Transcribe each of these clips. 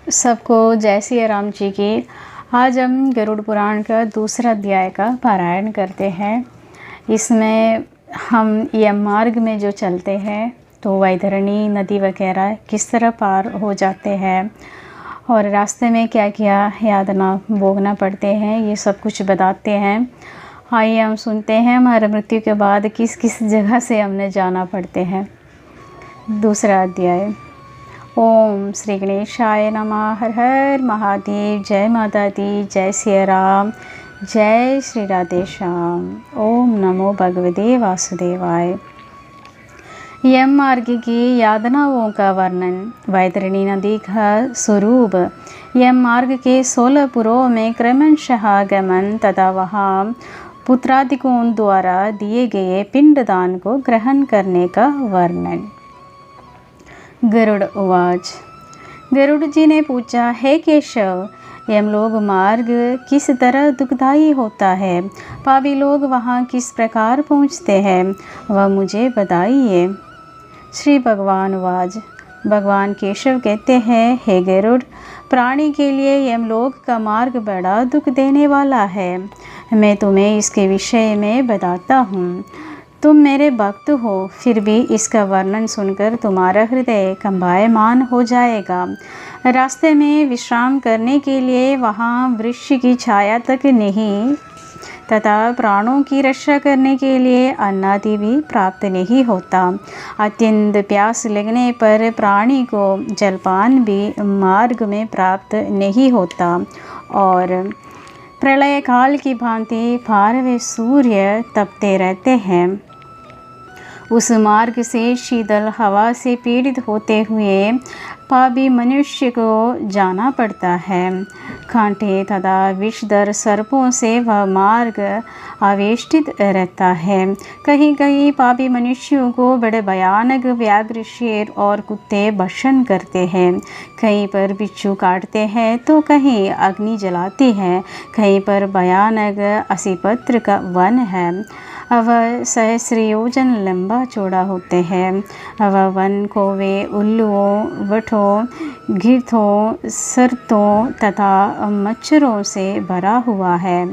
सबको जय सिया राम जी की। आज हम गरुड़ पुराण का दूसरा अध्याय का पारायण करते हैं। इसमें हम यम मार्ग में जो चलते हैं तो वैतरणी नदी वगैरह किस तरह पार हो जाते हैं और रास्ते में क्या क्या यातना भोगना पड़ते हैं, ये सब कुछ बताते हैं। आइए हम सुनते हैं हमारे मृत्यु के बाद किस किस जगह से हमने जाना पड़ते हैं। दूसरा अध्याय। ओम श्री गणेशाय नमः। हर हर महादेव। जय माता दी। जय सिया राम। जय श्री राधे श्याम। ओम नमो भगवते वासुदेवाय। यम मार्ग की यातनाओं का वर्णन। वैतरणी नदी का स्वरूप। यम मार्ग के 16 पुरों में क्रमशः गमन तथा वहाँ पुत्रादिकों द्वारा दिए गए पिंडदान को ग्रहण करने का वर्णन। गरुड़ उवाच। गरुड़ जी ने पूछा, हे केशव, यमलोक मार्ग किस तरह दुखदायी होता है? पापी लोग वहाँ किस प्रकार पहुँचते हैं, वह मुझे बताइए। श्री भगवान उवाच। भगवान केशव कहते हैं, हे गरुड़, प्राणी के लिए यमलोक का मार्ग बड़ा दुख देने वाला है। मैं तुम्हें इसके विषय में बताता हूँ। तुम मेरे भक्त हो, फिर भी इसका वर्णन सुनकर तुम्हारा हृदय कंपायमान हो जाएगा। रास्ते में विश्राम करने के लिए वहाँ वृक्ष की छाया तक नहीं तथा प्राणों की रक्षा करने के लिए अन्नादि भी प्राप्त नहीं होता। अत्यंत प्यास लगने पर प्राणी को जलपान भी मार्ग में प्राप्त नहीं होता और प्रलय काल की भांति फारवे सूर्य तपते रहते हैं। उस मार्ग से शीतल हवा से पीड़ित होते हुए पापी मनुष्य को जाना पड़ता है। कांटे तथा विषधर सर्पों से वह मार्ग आवेष्टित रहता है। कहीं कहीं पापी मनुष्यों को बड़े भयानक व्याघ्र, शेर और कुत्ते भक्षण करते हैं। कहीं पर बिच्छू काटते हैं तो कहीं अग्नि जलाती है। कहीं पर भयानक असीपत्र का वन है। वह सहस्र योजन लंबा चौड़ा होते हैं। वह वन कौवे, उल्लुओं, वटों, गिद्धों, सरतों तथा मच्छरों से भरा हुआ है।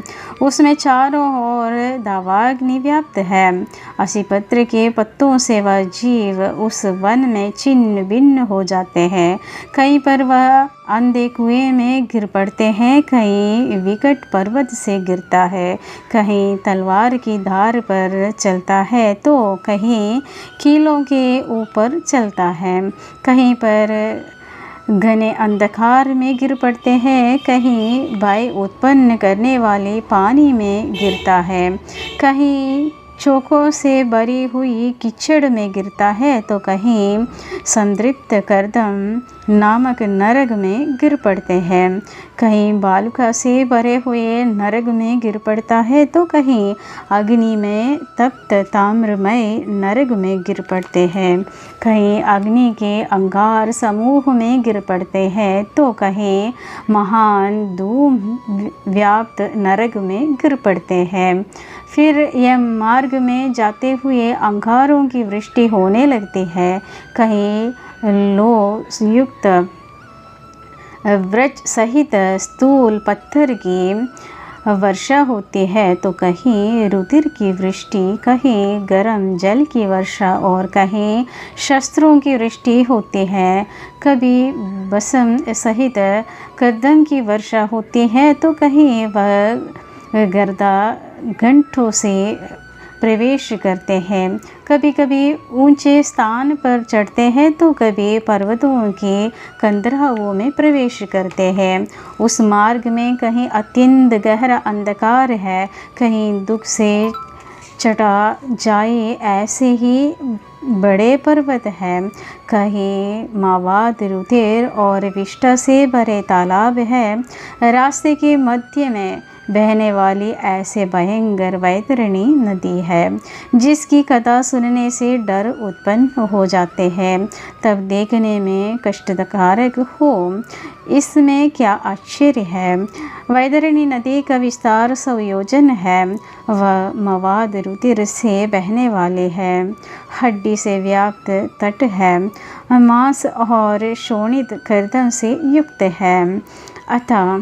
उसमें चारों ओर दावाग्नि व्याप्त है। असीपत्र के पत्तों से वह जीव उस वन में छिन्न भिन्न हो जाते हैं। कहीं पर वह अंधे कुएं में गिर पड़ते हैं, कहीं विकट पर्वत से गिरता है, कहीं तलवार की धार पर चलता है तो कहीं कीलों के ऊपर चलता है, कहीं पर घने अंधकार में गिर पड़ते हैं, कहीं भय उत्पन्न करने वाले पानी में गिरता है, कहीं चोखों से भरी हुई कीचड़ में गिरता है तो कहीं संतृप्त कर्दम नामक नरक में गिर पड़ते हैं। कहीं बालुका से भरे हुए नरक में गिर पड़ता है तो कहीं अग्नि में तप्त ताम्रमय नरक में गिर पड़ते हैं। कहीं अग्नि के अंगार समूह में गिर पड़ते हैं तो कहीं महान धूम व्याप्त नरक में गिर पड़ते हैं। फिर यम मार्ग में जाते हुए अंगारों की वृष्टि होने लगती है। कहीं लोह युक्त वृक्ष सहित स्थूल पत्थर की वर्षा होती है तो कहीं रुधिर की वृष्टि, कहीं गर्म जल की वर्षा और कहीं शस्त्रों की वृष्टि होती है। कभी भस्म सहित कर्दम की वर्षा होती है तो कहीं वह गर्दा घंटों से प्रवेश करते हैं। कभी कभी ऊंचे स्थान पर चढ़ते हैं तो कभी पर्वतों की कंदराओं में प्रवेश करते हैं। उस मार्ग में कहीं अत्यंत गहरा अंधकार है, कहीं दुख से चटा जाए ऐसे ही बड़े पर्वत हैं, कहीं मावाद, रुधिर और विष्ठा से भरे तालाब है। रास्ते के मध्य में बहने वाली ऐसे भयंकर वैतरणी नदी है जिसकी कथा सुनने से डर उत्पन्न हो जाते हैं, तब देखने में कष्टकारक हो। इसमें क्या आश्चर्य है। वैतरणी नदी का विस्तार 100 योजन है। वह मवाद रुधिर से बहने वाले है, हड्डी से व्याप्त तट है, मांस और शोणित गर्दन से युक्त है। अतः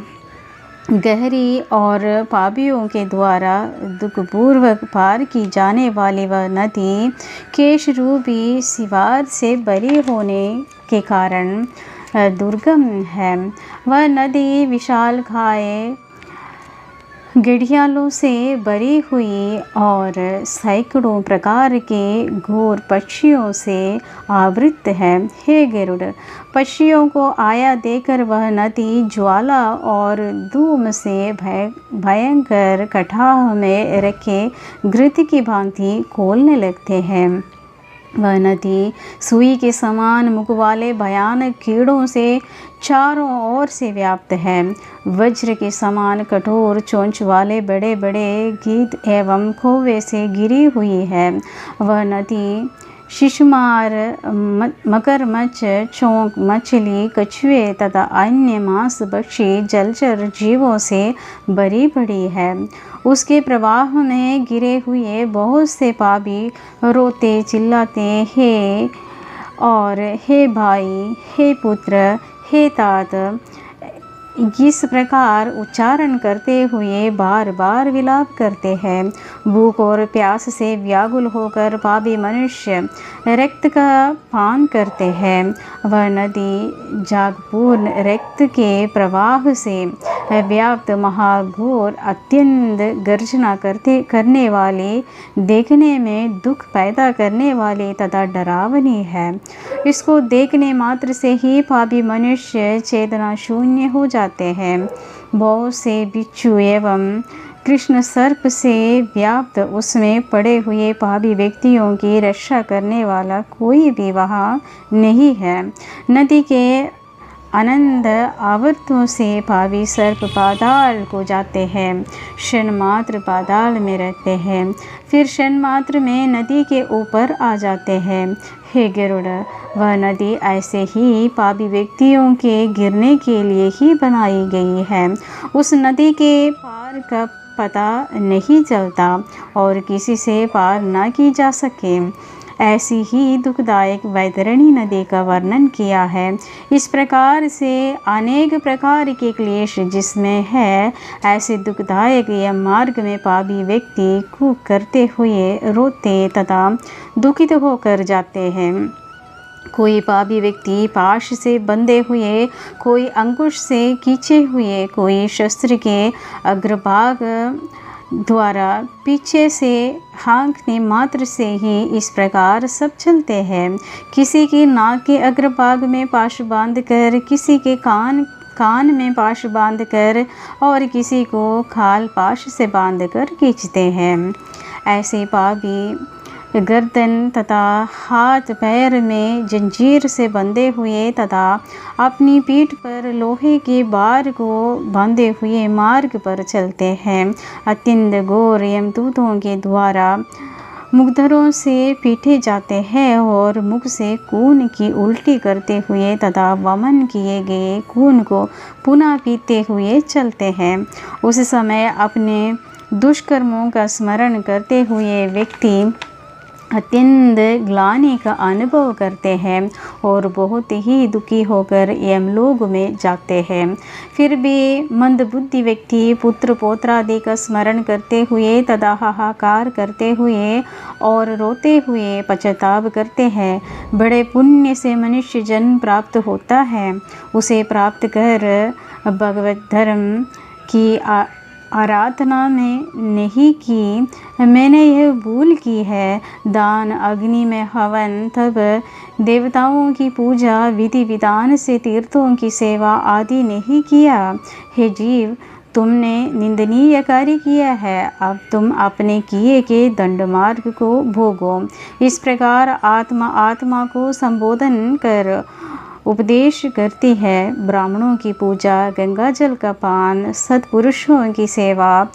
गहरी और पापियों के द्वारा दुखपूर्वक पार की जाने वाली वह नदी केश रूपी सिवार से बरी होने के कारण दुर्गम है। वह नदी विशाल खाए घड़ियालों से भरी हुई और सैकड़ों प्रकार के घोर पक्षियों से आवृत है। हे गरुड़, पक्षियों को आया देकर वह नदी ज्वाला और धूम से भयंकर कटाह में रखे घृत की भांति खोलने लगते हैं। वह नदी सुई के समान मुख वाले भयानक कीड़ों से चारों ओर से व्याप्त है। वज्र के समान कठोर चोंच वाले बड़े बड़े गीध एवं खोवे से घिरी हुई है। वह नदी शिशुमार, मगरमच्छ, चोंक, मछली, कछुए तथा अन्य मांस भक्षी जलचर जीवों से भरी पड़ी है। उसके प्रवाह में गिरे हुए बहुत से पापी रोते चिल्लाते हे और हे भाई, हे पुत्र, हे तात, इस प्रकार उच्चारण करते हुए बार बार विलाप करते हैं। भूख और प्यास से व्याकुल होकर पापी मनुष्य रक्त का पान करते हैं। वह नदी जागपूर्ण रक्त के प्रवाह से व्याप्त महाघोर अत्यंत गर्जना करने वाली, देखने में दुख पैदा करने वाली तथा डरावनी है। इसको देखने मात्र से ही पापी मनुष्य चेतना शून्य हो जाते हैं। बहुत से बिच्छू एवं कृष्ण सर्प से व्याप्त उसमें पड़े हुए पापी व्यक्तियों की रक्षा करने वाला कोई भी वहाँ नहीं है। नदी के अनंत आवर्तों से पापी सर्प पाताल को जाते हैं, क्षण मात्र पाताल में रहते हैं, फिर क्षण मात्र में नदी के ऊपर आ जाते हैं। हे गरुड़, वह नदी ऐसे ही पापी व्यक्तियों के गिरने के लिए ही बनाई गई है। उस नदी के पार का पता नहीं चलता और किसी से पार ना की जा सके। ऐसी ही दुखदायक वैतरणी नदी का वर्णन किया है। इस प्रकार से अनेक प्रकार के क्लेश जिसमें है, ऐसे दुखदायक यह मार्ग में पापी व्यक्ति कूक करते हुए रोते तथा दुखित होकर जाते हैं। कोई पापी व्यक्ति पाश से बंधे हुए, कोई अंकुश से खींचे हुए, कोई शस्त्र के अग्रभाग द्वारा पीछे से हाँकने मात्र से ही इस प्रकार सब चलते हैं। किसी की नाक के अग्रभाग में पाश बांधकर, किसी के कान में पाश बांधकर और किसी को खाल पाश से बांधकर खींचते हैं। ऐसे पापी गर्दन तथा हाथ पैर में जंजीर से बंधे हुए तथा अपनी पीठ पर लोहे के बार को बांधे हुए मार्ग पर चलते हैं। अत्यंत घोर यमदूतों के द्वारा मुखधरों से पीटे जाते हैं और मुख से खून की उल्टी करते हुए तथा वमन किए गए खून को पुनः पीते हुए चलते हैं। उस समय अपने दुष्कर्मों का स्मरण करते हुए व्यक्ति अत्यंत ग्लानि का अनुभव करते हैं और बहुत ही दुखी होकर यमलोक में जाते हैं। फिर भी मंदबुद्धि व्यक्ति पुत्र पौत्रादि का स्मरण करते हुए तथा हाहाकार करते हुए और रोते हुए पश्चाताप करते हैं। बड़े पुण्य से मनुष्य जन्म प्राप्त होता है। उसे प्राप्त कर भगवत धर्म की आराधना में नहीं की, मैंने यह भूल की है। दान, अग्नि में हवन, तब देवताओं की पूजा, विधि विधान से तीर्थों की सेवा आदि नहीं किया। हे जीव, तुमने निंदनीय कार्य किया है। अब तुम अपने किए के दंड मार्ग को भोगो। इस प्रकार आत्मा आत्मा को संबोधन कर उपदेश करती है। ब्राह्मणों की पूजा, गंगा जल का पान, सत्पुरुषों की सेवा,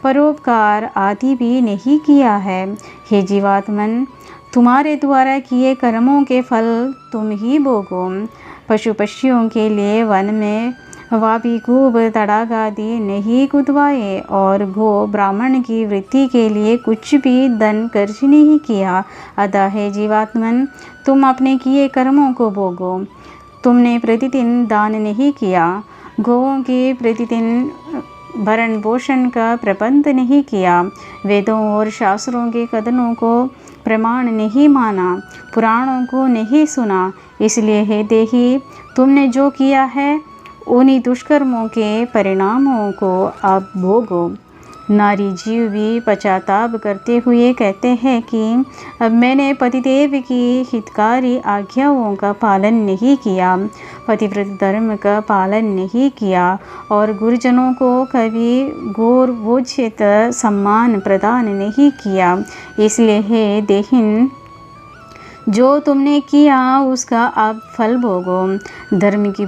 परोपकार आदि भी नहीं किया है। हे जीवात्मन, तुम्हारे द्वारा किए कर्मों के फल तुम ही भोगो। पशु पक्षियों के लिए वन में वापीकूप तड़ाक आदि नहीं कुदवाए और गो ब्राह्मण की वृत्ति के लिए कुछ भी धन खर्च नहीं किया। अतः हे जीवात्मन, तुम अपने किए कर्मों को भोगो। तुमने प्रतिदिन दान नहीं किया, गौओं के प्रतिदिन भरण पोषण का प्रबंध नहीं किया, वेदों और शास्त्रों के कथनों को प्रमाण नहीं माना, पुराणों को नहीं सुना। इसलिए हे देही, तुमने जो किया है उन्हीं दुष्कर्मों के परिणामों को अब भोगो। नारी जीव भी पश्चाताप करते हुए कहते हैं कि अब मैंने पतिदेव की हितकारी आज्ञाओं का पालन नहीं किया, पतिव्रत धर्म का पालन नहीं किया और गुरुजनों को कभी गौरवोचित सम्मान प्रदान नहीं किया। इसलिए हे देहिन, जो तुमने किया उसका अब फल भोगो। धर्म की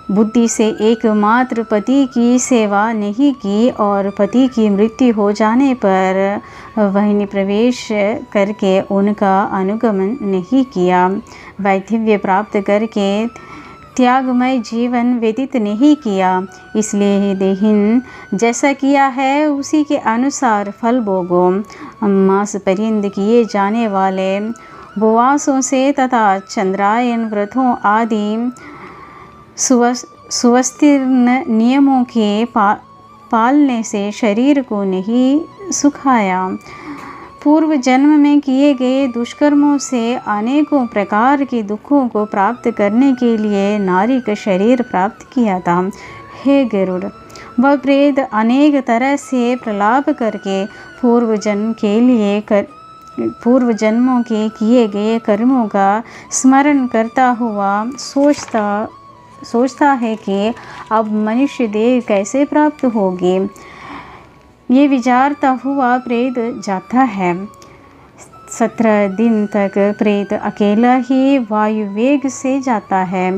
बुद्धि से एकमात्र पति की सेवा नहीं की और पति की मृत्यु हो जाने पर वहीं प्रवेश करके उनका अनुगमन नहीं किया। वैधव्य प्राप्त करके त्यागमय जीवन व्यतीत नहीं किया। इसलिए हे देहिन, जैसा किया है उसी के अनुसार फल भोगो। मास पर्यंत किए जाने वाले उपवासों से तथा चंद्रायन व्रतों आदि सुव्यवस्थित नियमों के पालने से शरीर को नहीं सुखाया। पूर्व जन्म में किए गए दुष्कर्मों से अनेकों प्रकार के दुखों को प्राप्त करने के लिए नारी का शरीर प्राप्त किया था। हे गरुड़, वह प्रेत अनेक तरह से प्रलाप करके पूर्व जन्मों के किए गए कर्मों का स्मरण करता हुआ सोचता है कि अब मनुष्य देह कैसे प्राप्त होगी। ये विचारता हुआ प्रेत जाता है। 17 दिन तक प्रेत अकेला ही वायु वेग से जाता है।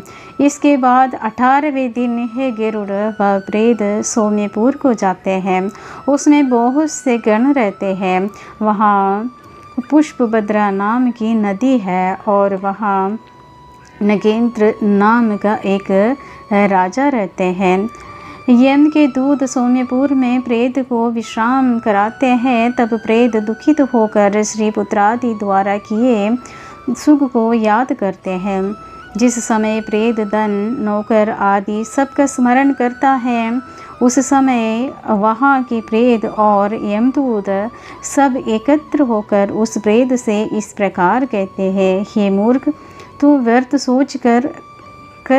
इसके बाद 18वें दिन हे गरुड़, वह प्रेत सौम्यपुर को जाते हैं। उसमें बहुत से गण रहते हैं। वहाँ पुष्पभद्रा नाम की नदी है और वहाँ नगेंद्र नाम का एक राजा रहते हैं। यम के दूत सौम्यपुर में प्रेत को विश्राम कराते हैं। तब प्रेत दुखित होकर श्री पुत्रादि द्वारा किए सुख को याद करते हैं। जिस समय प्रेत धन, नौकर आदि सबका स्मरण करता है, उस समय वहाँ के प्रेत और यमदूत सब एकत्र होकर उस प्रेत से इस प्रकार कहते हैं, हे मूर्ख, तू व्यर्थ सोच कर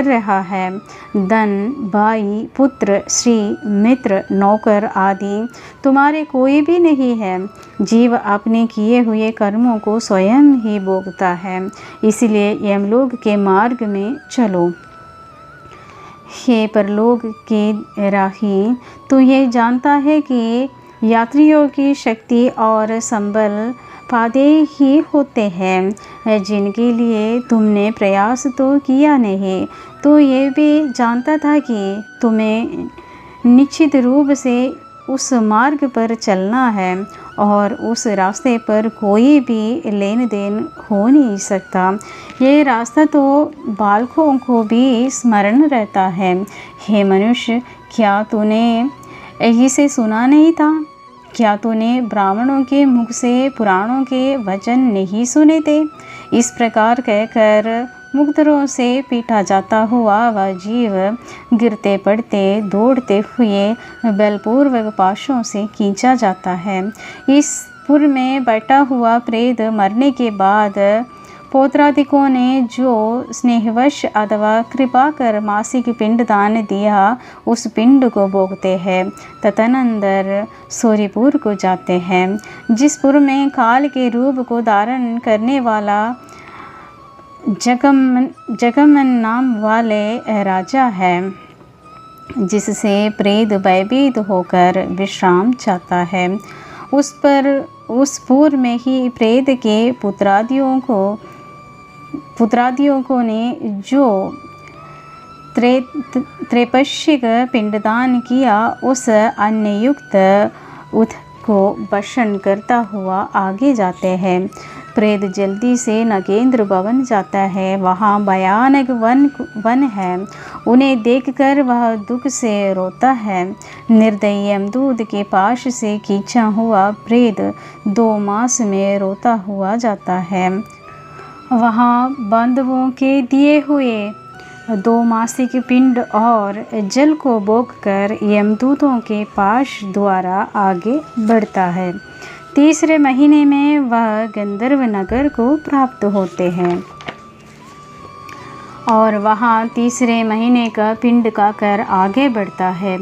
रहा है। धन, भाई, पुत्र, श्री, मित्र, नौकर आदि तुम्हारे कोई भी नहीं है। जीव अपने किए हुए कर्मों को स्वयं ही भोगता है। इसलिए यमलोक के मार्ग में चलो। हे परलोक के राही, तू ये जानता है कि यात्रियों की शक्ति और संबल फायदे ही होते हैं, जिनके लिए तुमने प्रयास तो किया नहीं। तो ये भी जानता था कि तुम्हें निश्चित रूप से उस मार्ग पर चलना है और उस रास्ते पर कोई भी लेन देन हो नहीं सकता। ये रास्ता तो बालकों को भी स्मरण रहता है। हे मनुष्य, क्या तूने इसे सुना नहीं था? क्या तूने ब्राह्मणों के मुख से पुराणों के वचन नहीं सुने थे? इस प्रकार कहकर मुक्तरों से पीटा जाता हुआ वह जीव गिरते पड़ते दौड़ते हुए बलपूर्वक पाशों से खींचा जाता है। इस पुर में बैठा हुआ प्रेत मरने के बाद पौत्रादिकों ने जो स्नेहवश अथवा कृपा कर मासिक पिंड दान दिया, उस पिंड को भोगते हैं। तदनंतर सूर्यपुर को जाते हैं, जिस पुर में काल के रूप को धारण करने वाला जगमन नाम वाले राजा है, जिससे प्रेत भयभीत होकर विश्राम चाहता है। उस पुर में ही प्रेत के पुत्रादियों को पुत्रादियों को ने जो त्रैपक्षिक पिंडदान किया, उस अन्नयुक्त उठ को वर्षण करता हुआ आगे जाते हैं। प्रेत जल्दी से नगेंद्र भवन जाता है। वहाँ भयानक वन है। उन्हें देखकर वह दुख से रोता है। निर्दयी यमदूत के पास से खींचा हुआ प्रेत 2 मास में रोता हुआ जाता है। वहाँ बांधवों के दिए हुए 2 मासिक पिंड और जल को बोकर यमदूतों के पास द्वारा आगे बढ़ता है। तीसरे महीने में वह गंधर्व नगर को प्राप्त होते हैं और वहाँ तीसरे महीने का पिंड का कर आगे बढ़ता है।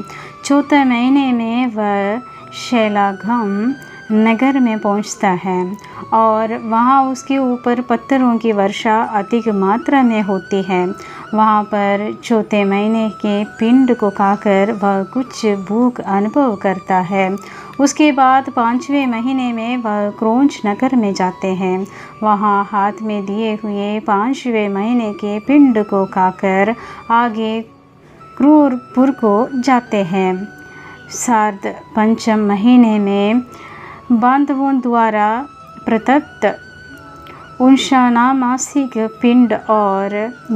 चौथे महीने में वह शैलागम नगर में पहुँचता है और वहाँ उसके ऊपर पत्थरों की वर्षा अधिक मात्रा में होती है। वहाँ पर चौथे महीने के पिंड को खाकर वह कुछ भूख अनुभव करता है। उसके बाद 5वें महीने में वह क्रोंच नगर में जाते हैं। वहाँ हाथ में दिए हुए 5वें महीने के पिंड को खाकर आगे क्रूरपुर को जाते हैं। शारद पंचम महीने में बांधवों द्वारा प्रदत्त 59 मासिक पिंड और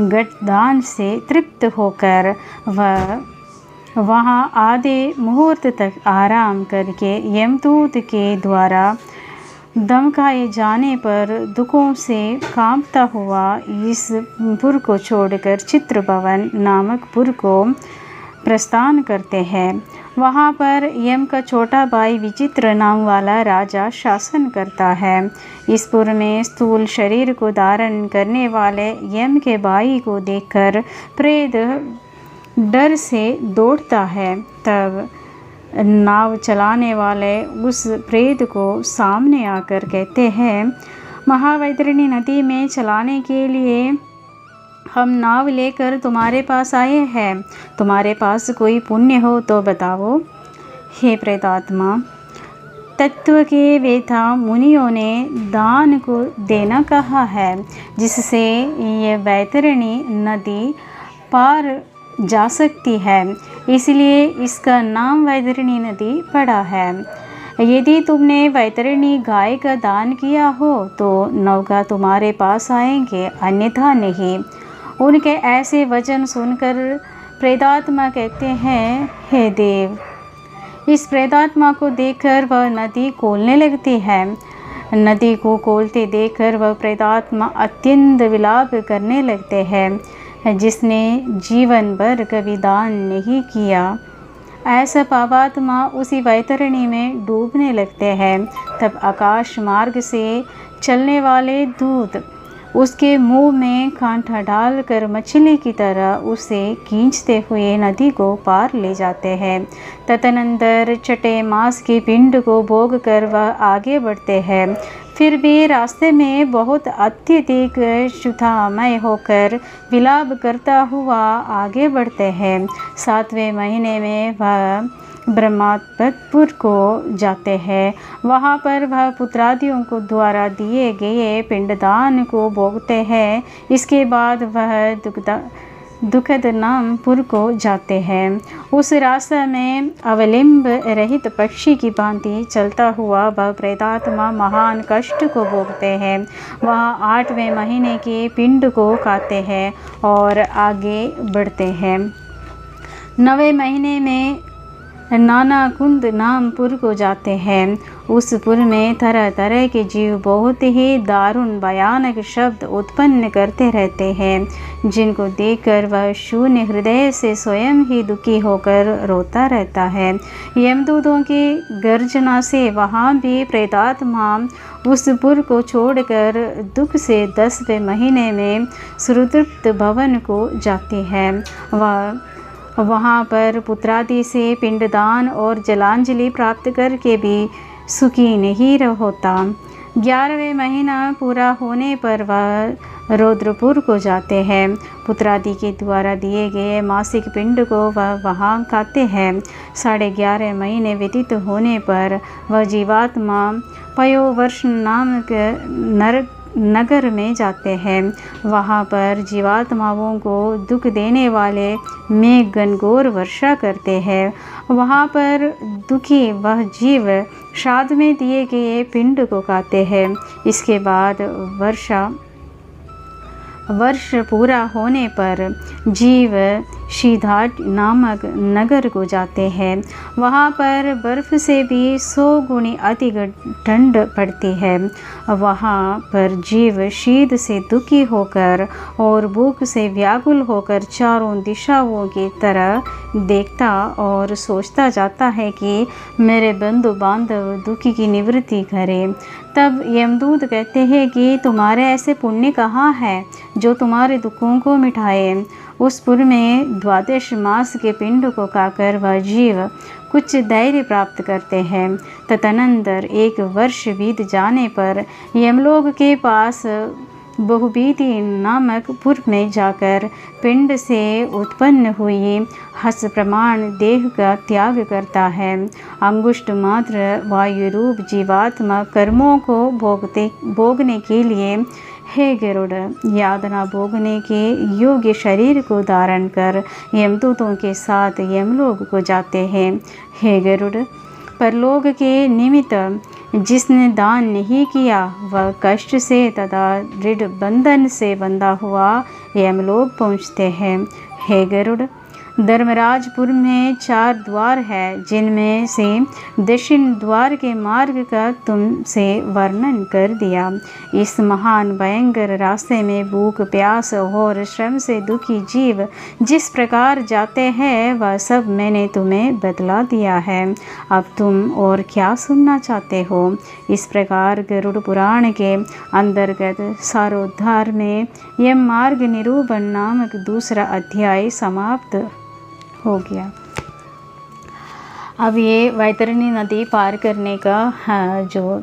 गठदान से तृप्त होकर वह वहाँ आधे मुहूर्त तक आराम करके यमदूत के द्वारा धमकाए जाने पर दुखों से कांपता हुआ इस पुर को छोड़कर चित्रभवन नामक पुर को प्रस्थान करते हैं। वहाँ पर यम का छोटा भाई विचित्र नाम वाला राजा शासन करता है। इस पुर में स्थूल शरीर को धारण करने वाले यम के भाई को देखकर प्रेत डर से दौड़ता है। तब नाव चलाने वाले उस प्रेत को सामने आकर कहते हैं, महावैतरणी नदी में चलाने के लिए हम नाव लेकर तुम्हारे पास आए हैं। तुम्हारे पास कोई पुण्य हो तो बताओ। हे प्रेतात्मा, तत्व के वेता मुनियों ने दान को देना कहा है, जिससे ये वैतरणी नदी पार जा सकती है, इसलिए इसका नाम वैतरणी नदी पड़ा है। यदि तुमने वैतरणी गाय का दान किया हो तो नौका तुम्हारे पास आएंगे, अन्यथा नहीं। उनके ऐसे वचन सुनकर प्रेतात्मा कहते हैं, हे देव। इस प्रेतात्मा को देखकर वह नदी खोलने लगती है। नदी को खोलते देखकर वह प्रेतात्मा अत्यंत विलाप करने लगते हैं, जिसने जीवन भर कभी दान नहीं किया। ऐसा पापात्मा उसी वैतरणी में डूबने लगते हैं। तब आकाश मार्ग से चलने वाले दूत उसके मुंह में कांटा डालकर मछली की तरह उसे खींचते हुए नदी को पार ले जाते हैं। तदनंतर छठे मास के पिंड को भोग कर वह आगे बढ़ते हैं। फिर भी रास्ते में बहुत अत्यधिक क्षुधामय होकर विलाप करता हुआ आगे बढ़ते हैं। 7वें महीने में वह ब्रह्मात्मपुर को जाते हैं। वहाँ पर वह पुत्रादियों को द्वारा दिए गए पिंडदान को भोगते हैं। इसके बाद वह दुखद नामपुर को जाते हैं। उस रास्ते में अवलिंब रहित पक्षी की भांति चलता हुआ वह प्रेतात्मा महान कष्ट को भोगते हैं। वहाँ 8वें महीने के पिंड को खाते हैं और आगे बढ़ते हैं। 9वें महीने में नाना कुंद नामपुर को जाते हैं। उस पुर में तरह तरह के जीव बहुत ही दारुण भयानक शब्द उत्पन्न करते रहते हैं, जिनको देखकर वह शून्य हृदय से स्वयं ही दुखी होकर रोता रहता है। यमदूतों की गर्जना से वहाँ भी प्रेतात्मा उस पुर को छोड़कर दुख से 10वें महीने में सुरतृप्त भवन को जाती है। वहाँ पर पुत्रादि से पिंडदान और जलांजलि प्राप्त करके भी सुखी नहीं होता। 11वें महीना पूरा होने पर वह रौद्रपुर को जाते हैं। पुत्रादि के द्वारा दिए गए मासिक पिंड को वह वहाँ खाते हैं। 11.5 महीने व्यतीत होने पर वह जीवात्मा पयोवर्ष नामक नगर में जाते हैं। वहाँ पर जीवात्माओं को दुख देने वाले मेघ घनघोर वर्षा करते हैं। वहाँ पर दुखी वह जीव श्राद्ध में दिए गए पिंड को खाते हैं। इसके बाद वर्ष पूरा होने पर जीव शीधाट नामक नगर को जाते हैं। वहाँ पर बर्फ़ से भी 100 गुनी अधिक ठंड पड़ती है। वहाँ पर जीव शीत से दुखी होकर और भूख से व्याकुल होकर चारों दिशाओं की तरह देखता और सोचता जाता है कि मेरे बंधु बांधव दुखी की निवृत्ति करें। तब यमदूत कहते हैं कि तुम्हारे ऐसे पुण्य कहाँ है जो तुम्हारे दुखों को मिटाए। उस पुर में 12 मास के पिंड को खाकर वह जीव कुछ धैर्य प्राप्त करते हैं। तदनंतर 1 वर्ष बीत जाने पर यमलोक के पास बहुबीति नामक पुर में जाकर पिंड से उत्पन्न हुई हस प्रमाण देह का त्याग करता है। अंगुष्ठ मात्र वायु रूप जीवात्मा कर्मों को भोगने के लिए हे गरुड़ यातना भोगने के योग्य शरीर को धारण कर यमदूतों के साथ यमलोक को जाते हैं। हे गरुड़ परलोक के निमित्त जिसने दान नहीं किया वह कष्ट से तथा दृढ़ बंधन से बंधा हुआ यमलोक पहुँचते हैं। हे गरुड़ धर्मराजपुर में 4 द्वार है, जिनमें से दक्षिण द्वार के मार्ग का तुमसे वर्णन कर दिया। इस महान भयंकर रास्ते में भूख प्यास और श्रम से दुखी जीव जिस प्रकार जाते हैं वह सब मैंने तुम्हें बतला दिया है। अब तुम और क्या सुनना चाहते हो। इस प्रकार गरुड़ पुराण के अंतर्गत सारोद्धार में यम मार्ग निरूपण नामक दूसरा अध्याय समाप्त हो गया। अब ये वैतरणी नदी पार करने का जो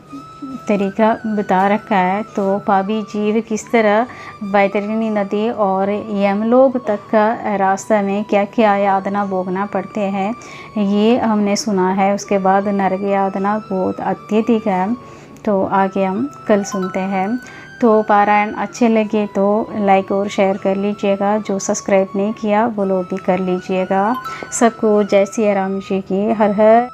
तरीका बता रखा है, तो पापी जीव किस तरह वैतरणी नदी और यमलोक तक का रास्ता में क्या क्या यातना भोगना पड़ते हैं ये हमने सुना है। उसके बाद नरक यातना बहुत अत्यधिक है, तो आगे हम कल सुनते हैं। तो पारायण अच्छे लगे तो लाइक और शेयर कर लीजिएगा। जो सब्सक्राइब नहीं किया वो लोग भी कर लीजिएगा। सबको जय सिया राम जी की हर हर